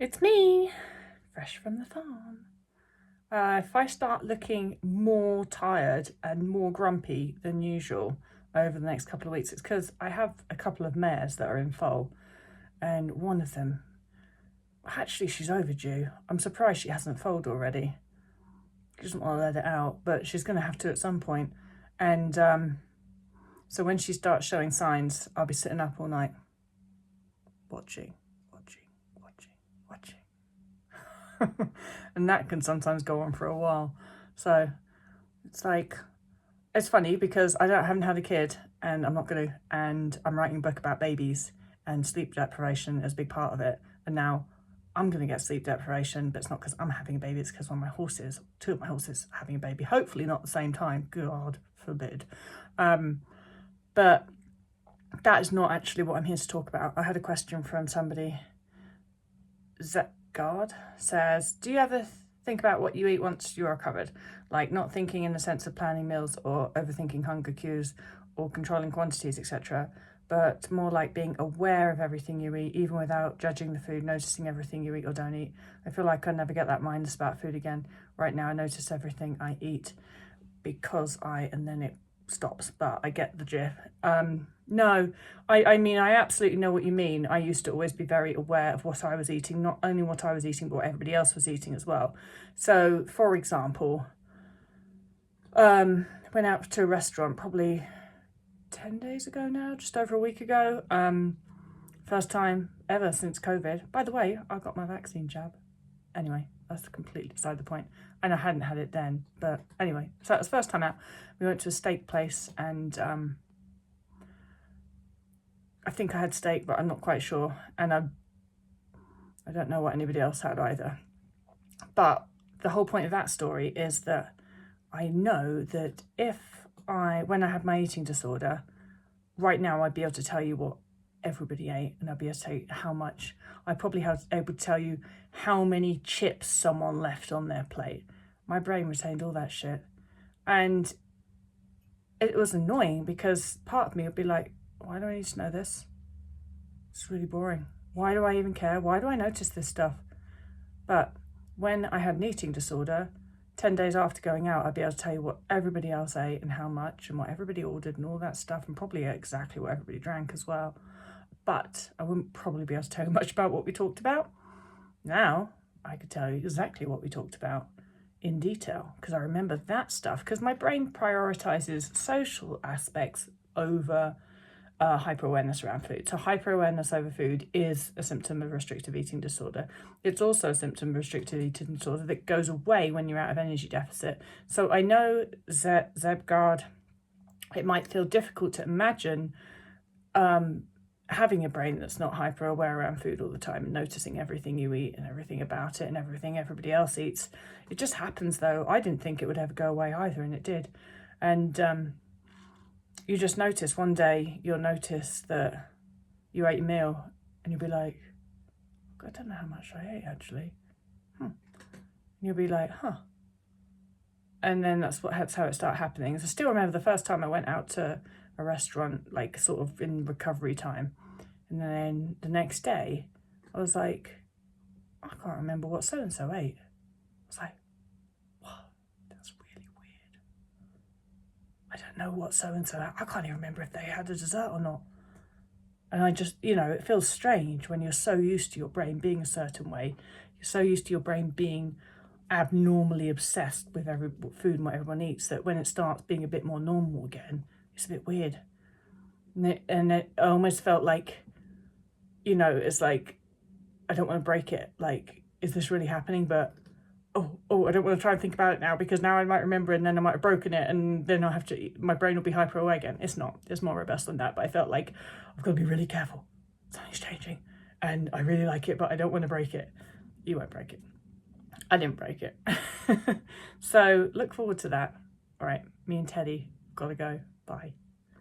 It's me, fresh from the farm. If I start looking more tired and more grumpy than usual over the next couple of weeks, it's because I have a couple of mares that are in foal, and one of them, actually, she's overdue. I'm surprised she hasn't foaled already. She doesn't want to let it out, but she's going to have to at some point. And so when she starts showing signs, I'll be sitting up all night watching. And that can sometimes go on for a while. So it's funny because I haven't had a kid, and I'm not going to, and I'm writing a book about babies, and sleep deprivation is a big part of it. And now I'm going to get sleep deprivation, but it's not because I'm having a baby, it's because two of my horses are having a baby. Hopefully not at the same time, God forbid. But that is not actually what I'm here to talk about. I had a question from somebody. God says, do you ever think about what you eat once you are recovered? Like, not thinking in the sense of planning meals or overthinking hunger cues or controlling quantities, etc., but more like being aware of everything you eat, even without judging the food, noticing everything you eat or don't eat. I feel like I'll never get that mindless about food again. Right now, I notice everything I eat and then it stops, but I get the gist. No, I mean, I absolutely know what you mean. I used to always be very aware of what I was eating, not only what I was eating, but what everybody else was eating as well. So, for example, went out to a restaurant probably 10 days ago now, just over a week ago. First time ever since COVID. By the way, I got my vaccine jab. Anyway, that's completely beside the point. And I hadn't had it then, but anyway, so it was the first time out. We went to a steak place, and I think I had steak, but I'm not quite sure. And I don't know what anybody else had either. But the whole point of that story is that I know that when I had my eating disorder, right now I'd be able to tell you what everybody ate, and I'd be able to tell you how much. I probably was able to tell you how many chips someone left on their plate. My brain retained all that shit. And it was annoying because part of me would be like, why do I need to know this? It's really boring. Why do I even care? Why do I notice this stuff? But when I had an eating disorder, 10 days after going out, I'd be able to tell you what everybody else ate and how much and what everybody ordered and all that stuff, and probably exactly what everybody drank as well. But I wouldn't probably be able to tell you much about what we talked about. Now I could tell you exactly what we talked about in detail, because I remember that stuff, because my brain prioritizes social aspects over hyper-awareness around food. So hyper-awareness over food is a symptom of restrictive eating disorder. It's also a symptom of restrictive eating disorder that goes away when you're out of energy deficit. So I know that Zebgard, it might feel difficult to imagine having a brain that's not hyper-aware around food all the time and noticing everything you eat and everything about it and everything everybody else eats. It just happens, though. I didn't think it would ever go away either, and it did. And you just notice one day, you'll notice that you ate a meal and you'll be like, I don't know how much I ate, actually. And you'll be like, huh. And then that's how it started happening. So I still remember the first time I went out to a restaurant, like sort of in recovery time. And then the next day, I was like, I can't remember what so-and-so ate. I was like, what? That's really weird. I don't know what so-and-so ate. I can't even remember if they had a dessert or not. And I just, it feels strange when you're so used to your brain being a certain way. You're so used to your brain being abnormally obsessed with every food and what everyone eats, that when it starts being a bit more normal again, it's a bit weird. And it almost felt like, it's like, I don't want to break it. Like, is this really happening? But, I don't want to try and think about it now, because now I might remember and then I might have broken it and then I'll have to, my brain will be hyper aware again. It's not. It's more robust than that. But I felt like I've got to be really careful. Something's changing. And I really like it, but I don't want to break it. You won't break it. I didn't break it. So look forward to that. All right, me and Teddy, gotta go. Bye.